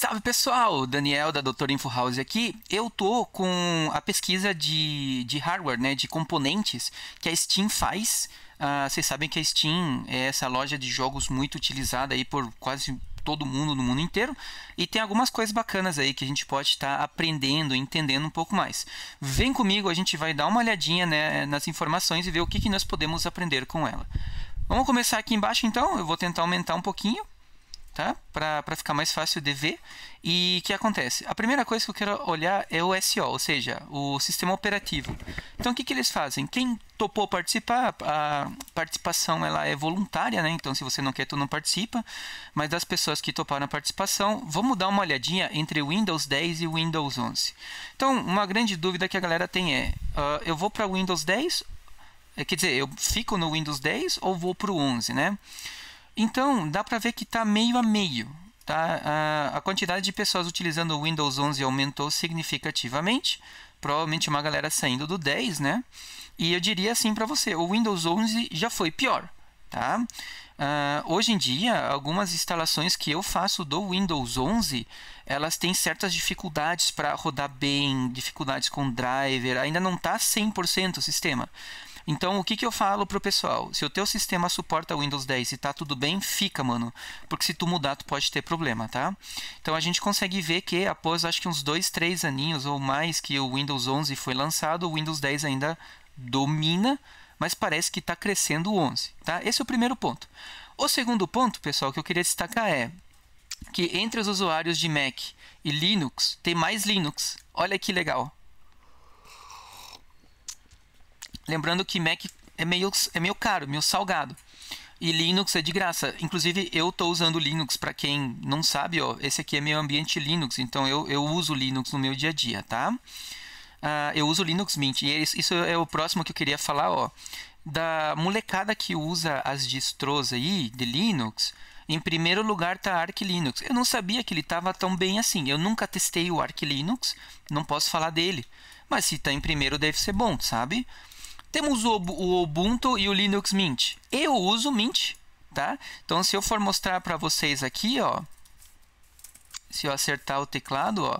Salve pessoal, Daniel da Doutor Info House aqui. Eu tô com a pesquisa de hardware, né, de componentes que a Steam faz. Vocês sabem que a Steam é essa loja de jogos muito utilizada aí por quase todo mundo no mundo inteiro, e tem algumas coisas bacanas aí que a gente pode estar aprendendo, entendendo um pouco mais. Vem comigo, a gente vai dar uma olhadinha, né, nas informações e ver o que nós podemos aprender com ela. Vamos começar aqui embaixo então. Eu vou tentar aumentar um pouquinho, tá? Para ficar mais fácil de ver. E o que acontece? A primeira coisa que eu quero olhar é o SO, ou seja, o sistema operativo. Então o que eles fazem? Quem topou participar, a participação ela é voluntária, né? Então se você não quer, tu não participa. Mas das pessoas que toparam a participação, vamos dar uma olhadinha entre o Windows 10 e o Windows 11. Então uma grande dúvida que a galera tem é, eu vou para o Windows 10, quer dizer, eu fico no Windows 10 ou vou para o 11, né? Então, dá para ver que está meio a meio. Tá? A quantidade de pessoas utilizando o Windows 11 aumentou significativamente. Provavelmente uma galera saindo do 10, né? E eu diria assim para você, o Windows 11 já foi pior. Tá? Hoje em dia, algumas instalações que eu faço do Windows 11, elas têm certas dificuldades para rodar bem, dificuldades com driver, ainda não está 100% o sistema. Então, o que eu falo pro pessoal? Se o teu sistema suporta o Windows 10 e tá tudo bem, fica, mano. Porque se tu mudar, tu pode ter problema, tá? Então, a gente consegue ver que após, acho que uns 2, 3 aninhos ou mais que o Windows 11 foi lançado, o Windows 10 ainda domina, mas parece que está crescendo o 11, tá? Esse é o primeiro ponto. O segundo ponto, pessoal, que eu queria destacar é que entre os usuários de Mac e Linux, tem mais Linux. Olha que legal. Lembrando que Mac é meio caro, meio salgado. E Linux é de graça. Inclusive, eu estou usando Linux. Para quem não sabe, ó, esse aqui é meu ambiente Linux. Então, eu uso Linux no meu dia a dia, tá? Eu uso Linux Mint. E isso é o próximo que eu queria falar, ó. Da molecada que usa as distros aí de Linux, em primeiro lugar está Arch Linux. Eu não sabia que ele estava tão bem assim. Eu nunca testei o Arch Linux, não posso falar dele. Mas se está em primeiro, deve ser bom, sabe? Temos o Ubuntu e o Linux Mint. Eu uso Mint, tá? Então, se eu for mostrar para vocês aqui, ó, se eu acertar o teclado, ó,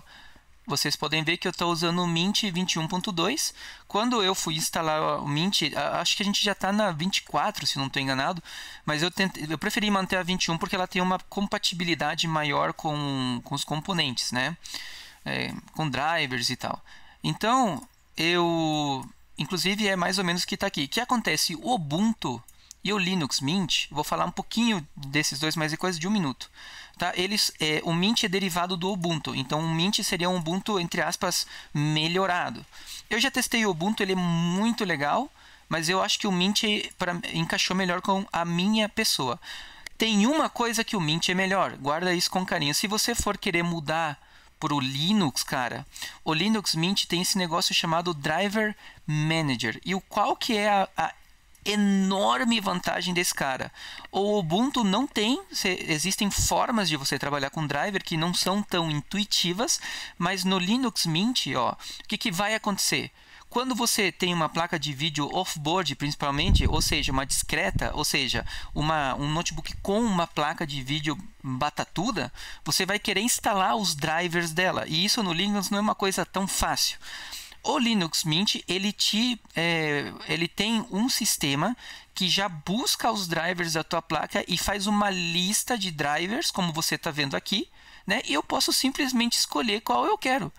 vocês podem ver que eu estou usando o Mint 21.2. Quando eu fui instalar o Mint, acho que a gente já está na 24, se não estou enganado, mas eu preferi manter a 21 porque ela tem uma compatibilidade maior com os componentes, né? Com drivers e tal. Então, inclusive é mais ou menos o que está aqui. O que acontece? O Ubuntu e o Linux Mint, vou falar um pouquinho desses dois, mas é coisa de um minuto. Tá? O Mint é derivado do Ubuntu, então o Mint seria um Ubuntu, entre aspas, melhorado. Eu já testei o Ubuntu, ele é muito legal, mas eu acho que o Mint encaixou melhor com a minha pessoa. Tem uma coisa que o Mint é melhor, guarda isso com carinho. Se você for querer mudar para o Linux, cara, o Linux Mint tem esse negócio chamado Driver Manager. E qual que é a enorme vantagem desse cara? O Ubuntu não tem, existem formas de você trabalhar com driver que não são tão intuitivas, mas no Linux Mint, ó, o que vai acontecer? Quando você tem uma placa de vídeo off-board, principalmente, ou seja, uma discreta, ou seja, um notebook com uma placa de vídeo batatuda, você vai querer instalar os drivers dela. E isso no Linux não é uma coisa tão fácil. O Linux Mint, ele tem um sistema que já busca os drivers da tua placa e faz uma lista de drivers, como você está vendo aqui, né? E eu posso simplesmente escolher qual eu quero.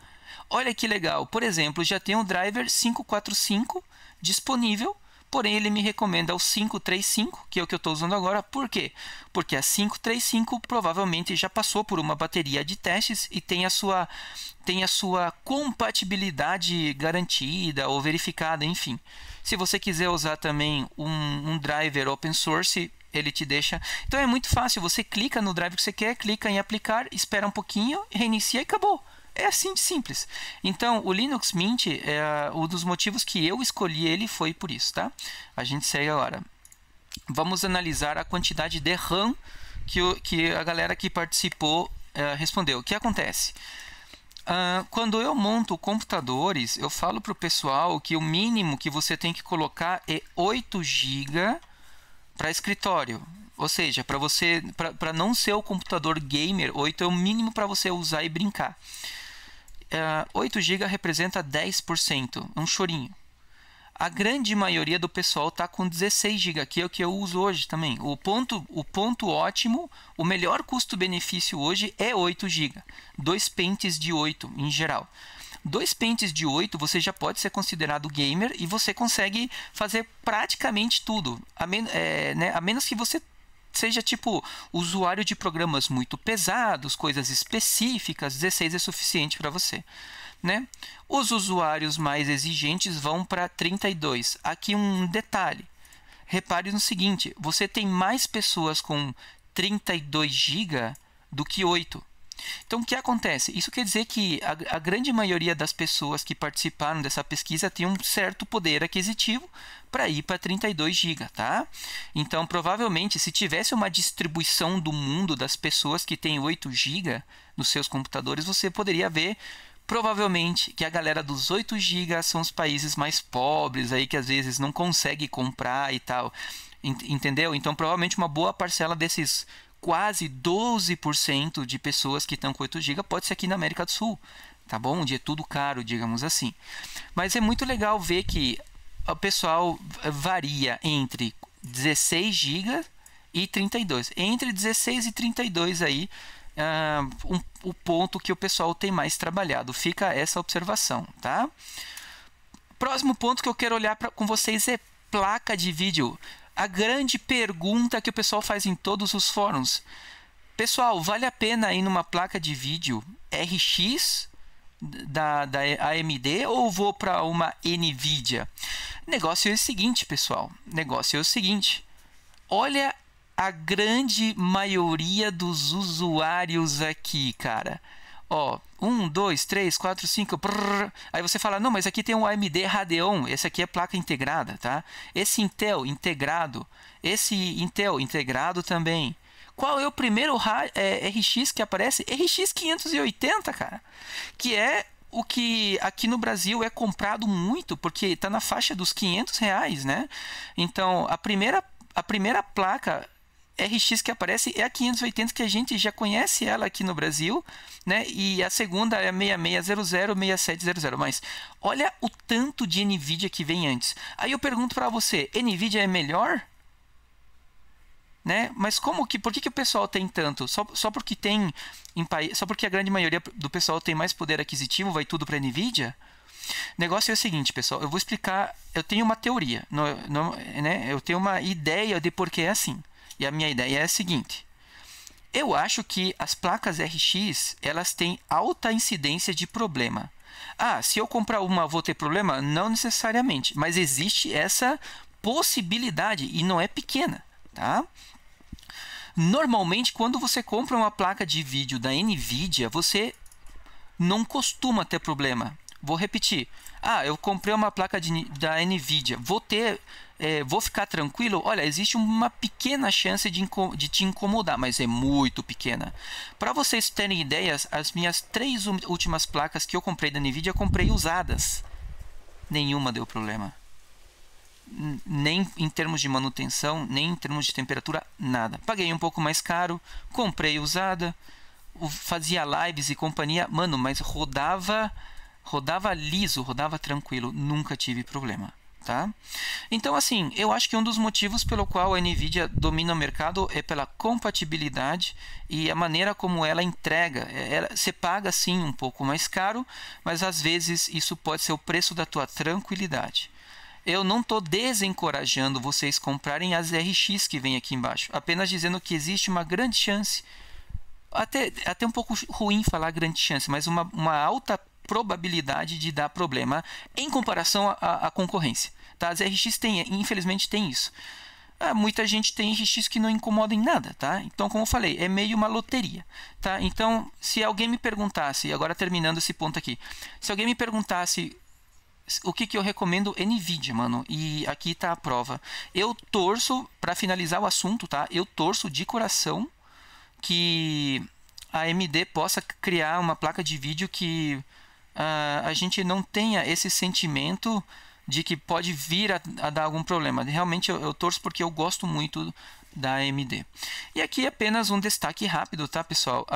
Olha que legal, por exemplo, já tem o driver 545 disponível, porém ele me recomenda o 535, que é o que eu estou usando agora. Por quê? Porque a 535 provavelmente já passou por uma bateria de testes e tem a sua compatibilidade garantida ou verificada, enfim. Se você quiser usar também um driver open source, ele te deixa. Então é muito fácil, você clica no driver que você quer, clica em aplicar, espera um pouquinho, reinicia e acabou. É assim de simples. Então, o Linux Mint, um dos motivos que eu escolhi ele foi por isso, tá? A gente segue agora. Vamos analisar a quantidade de RAM que a galera que participou respondeu. O que acontece? Quando eu monto computadores, eu falo para o pessoal que o mínimo que você tem que colocar é 8 GB para escritório. Ou seja, para não ser o computador gamer, 8 é o mínimo para você usar e brincar. 8 GB representa 10%, um chorinho. A grande maioria do pessoal está com 16 GB, que é o que eu uso hoje também. O ponto ótimo, o melhor custo-benefício hoje é 8 GB. 2 pentes de 8 em geral. 2 pentes de 8 você já pode ser considerado gamer e você consegue fazer praticamente tudo. A menos que você seja tipo usuário de programas muito pesados, coisas específicas, 16 é suficiente para você. Né? Os usuários mais exigentes vão para 32. Aqui um detalhe. Repare no seguinte, você tem mais pessoas com 32 GB do que 8. Então, o que acontece? Isso quer dizer que a grande maioria das pessoas que participaram dessa pesquisa tem um certo poder aquisitivo para ir para 32 GB, tá? Então, provavelmente, se tivesse uma distribuição do mundo das pessoas que têm 8 GB nos seus computadores, você poderia ver provavelmente que a galera dos 8 GB são os países mais pobres aí que às vezes não consegue comprar e tal. Entendeu? Então, provavelmente uma boa parcela desses quase 12% de pessoas que estão com 8 GB pode ser aqui na América do Sul, tá bom? Onde é tudo caro, digamos assim. Mas é muito legal ver que o pessoal varia entre 16 GB e 32. Entre 16 e 32 aí, o ponto que o pessoal tem mais trabalhado. Fica essa observação, tá? Próximo ponto que eu quero olhar com vocês é placa de vídeo. A grande pergunta que o pessoal faz em todos os fóruns. Pessoal, vale a pena ir numa placa de vídeo RX da AMD ou vou para uma NVIDIA? Negócio é o seguinte, pessoal. Negócio é o seguinte. Olha a grande maioria dos usuários aqui, cara. Ó, 1, 2, 3, 4, 5. Aí você fala, não, mas aqui tem um AMD Radeon. Esse aqui é placa integrada, tá? Esse Intel integrado. Esse Intel integrado também. Qual é o primeiro RX que aparece? RX 580, cara. Que é o que aqui no Brasil é comprado muito, porque está na faixa dos R$ 500, né? Então, a primeira placa RX que aparece é a 580, que a gente já conhece ela aqui no Brasil, né? E a segunda é a 6600, 6700. Mas olha o tanto de NVIDIA que vem antes. Aí eu pergunto para você, NVIDIA é melhor? Né? Mas por que o pessoal tem tanto? Só porque só porque a grande maioria do pessoal tem mais poder aquisitivo, vai tudo para NVIDIA? O negócio é o seguinte, pessoal, eu vou explicar, eu tenho uma teoria, né? Eu tenho uma ideia de por que é assim. E a minha ideia é a seguinte: eu acho que as placas RX, elas têm alta incidência de problema. Ah, se eu comprar uma, vou ter problema? Não necessariamente, mas existe essa possibilidade e não é pequena, tá? Normalmente, quando você compra uma placa de vídeo da NVIDIA, você não costuma ter problema. Vou repetir. Ah, eu comprei uma placa da NVIDIA. Vou ficar tranquilo? Olha, existe uma pequena chance de te incomodar, mas é muito pequena. Para vocês terem ideias, as minhas 3 últimas placas que eu comprei da NVIDIA, eu comprei usadas. Nenhuma deu problema. Nem em termos de manutenção, nem em termos de temperatura, nada. Paguei um pouco mais caro, comprei usada, fazia lives e companhia, mano, mas rodava liso, rodava tranquilo, nunca tive problema, tá? Então, assim, eu acho que um dos motivos pelo qual a NVIDIA domina o mercado é pela compatibilidade e a maneira como ela entrega. Você paga, sim, um pouco mais caro, mas às vezes isso pode ser o preço da tua tranquilidade. Eu não estou desencorajando vocês comprarem as RX que vem aqui embaixo, apenas dizendo que existe uma grande chance, até um pouco ruim falar grande chance, mas uma alta probabilidade de dar problema em comparação à concorrência. Tá? As RX infelizmente tem isso. Muita gente tem RX que não incomoda em nada, tá? Então, como eu falei, é meio uma loteria, tá? Então, se alguém me perguntasse, agora terminando esse ponto aqui, se alguém me perguntasse o que eu recomendo, NVIDIA, mano, e aqui está a prova. Eu torço, para finalizar o assunto, tá? Eu torço de coração que a AMD possa criar uma placa de vídeo que a gente não tenha esse sentimento de que pode vir a dar algum problema. Realmente eu torço porque eu gosto muito da AMD. E aqui apenas um destaque rápido, tá, pessoal?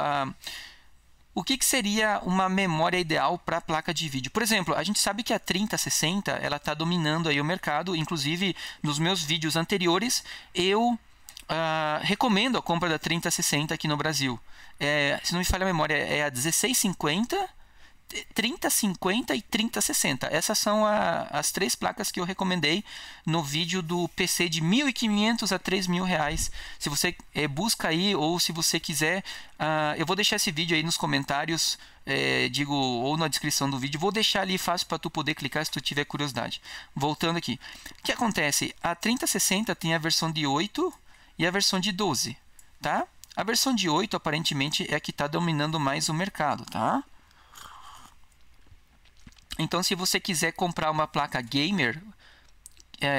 O que seria uma memória ideal para a placa de vídeo? Por exemplo, a gente sabe que a 3060 ela está dominando aí o mercado. Inclusive, nos meus vídeos anteriores, eu recomendo a compra da 3060 aqui no Brasil. Se não me falha a memória, é a 1650, 3050 e 3060. Essas são as três placas que eu recomendei no vídeo do PC de R$ 1.500 a R$ 3.000. Se você busca aí, ou se você quiser, eu vou deixar esse vídeo aí nos comentários, ou na descrição do vídeo. Vou deixar ali fácil para tu poder clicar se tu tiver curiosidade. Voltando aqui, o que acontece? A 3060 tem a versão de 8 e a versão de 12, tá? A versão de 8 aparentemente é a que está dominando mais o mercado, tá? Então, se você quiser comprar uma placa gamer,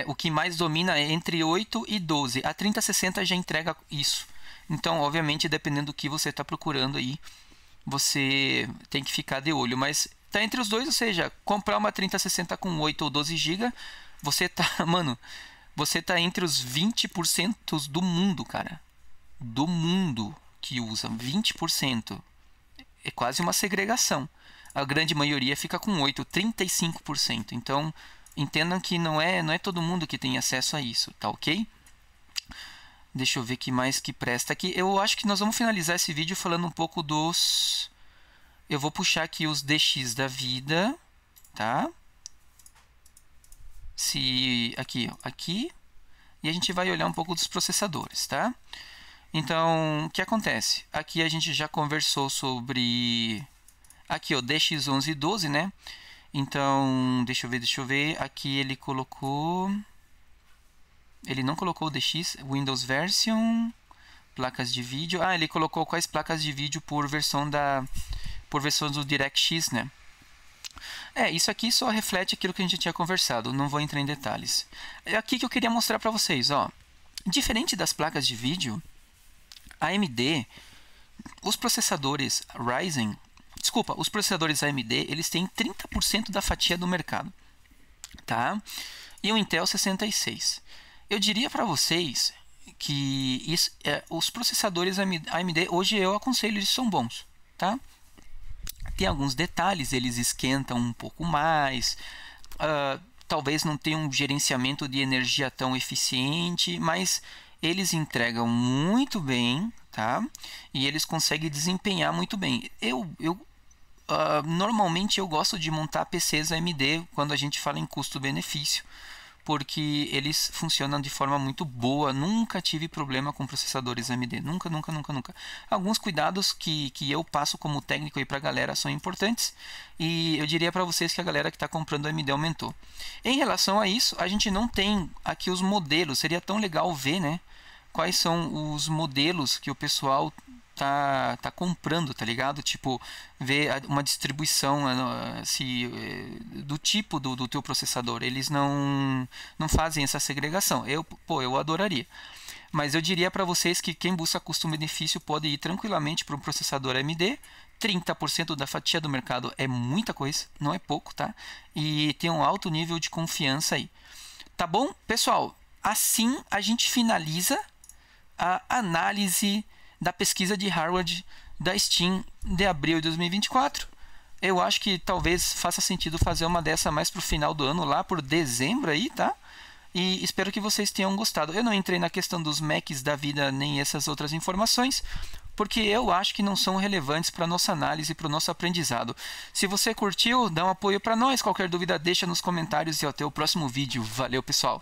o que mais domina é entre 8 e 12. A 3060 já entrega isso. Então, obviamente, dependendo do que você está procurando aí, você tem que ficar de olho. Mas tá entre os dois, ou seja, comprar uma 3060 com 8 ou 12 GB, você tá, mano, você tá entre os 20% do mundo, cara. Do mundo que usa 20%. É quase uma segregação. A grande maioria fica com 8, 35%. Então, entendam que não é todo mundo que tem acesso a isso, tá ok? Deixa eu ver o que mais que presta aqui. Eu acho que nós vamos finalizar esse vídeo falando um pouco dos... Eu vou puxar aqui os DX da vida, tá? Aqui, ó, aqui. E a gente vai olhar um pouco dos processadores, tá? Então, o que acontece? Aqui a gente já conversou sobre... Aqui, ó, DX11 e 12, né? Então, deixa eu ver. Aqui ele colocou... Ele não colocou o DX, Windows Version, placas de vídeo. Ele colocou quais placas de vídeo por versão do DirectX, né? Isso aqui só reflete aquilo que a gente tinha conversado. Não vou entrar em detalhes. É aqui que eu queria mostrar para vocês, ó. Diferente das placas de vídeo, a AMD, os processadores Ryzen... Desculpa, os processadores AMD, eles têm 30% da fatia do mercado, tá? E o Intel 66. Eu diria para vocês que os processadores AMD, hoje eu aconselho, eles são bons, tá? Tem alguns detalhes, eles esquentam um pouco mais, talvez não tenham um gerenciamento de energia tão eficiente, mas eles entregam muito bem, tá? E eles conseguem desempenhar muito bem. Normalmente eu gosto de montar PCs AMD quando a gente fala em custo-benefício, porque eles funcionam de forma muito boa. Nunca tive problema com processadores AMD, nunca. Alguns cuidados que eu passo como técnico aí para a galera são importantes, e eu diria para vocês que a galera que está comprando AMD aumentou. Em relação a isso, a gente não tem aqui os modelos. Seria tão legal ver, né, quais são os modelos que o pessoal tá comprando, tá ligado? Tipo, ver uma distribuição do tipo do teu processador. Eles não fazem essa segregação. Eu adoraria. Mas eu diria para vocês que quem busca custo-benefício pode ir tranquilamente para um processador AMD. 30% da fatia do mercado é muita coisa, não é pouco, tá? E tem um alto nível de confiança aí. Tá bom? Pessoal, assim a gente finaliza a análise da pesquisa de Harvard da Steam de abril de 2024. Eu acho que talvez faça sentido fazer uma dessa mais para o final do ano, lá por dezembro aí, tá? E espero que vocês tenham gostado. Eu não entrei na questão dos Macs da vida nem essas outras informações, porque eu acho que não são relevantes para a nossa análise e para o nosso aprendizado. Se você curtiu, dá um apoio para nós. Qualquer dúvida deixa nos comentários e até o próximo vídeo. Valeu, pessoal!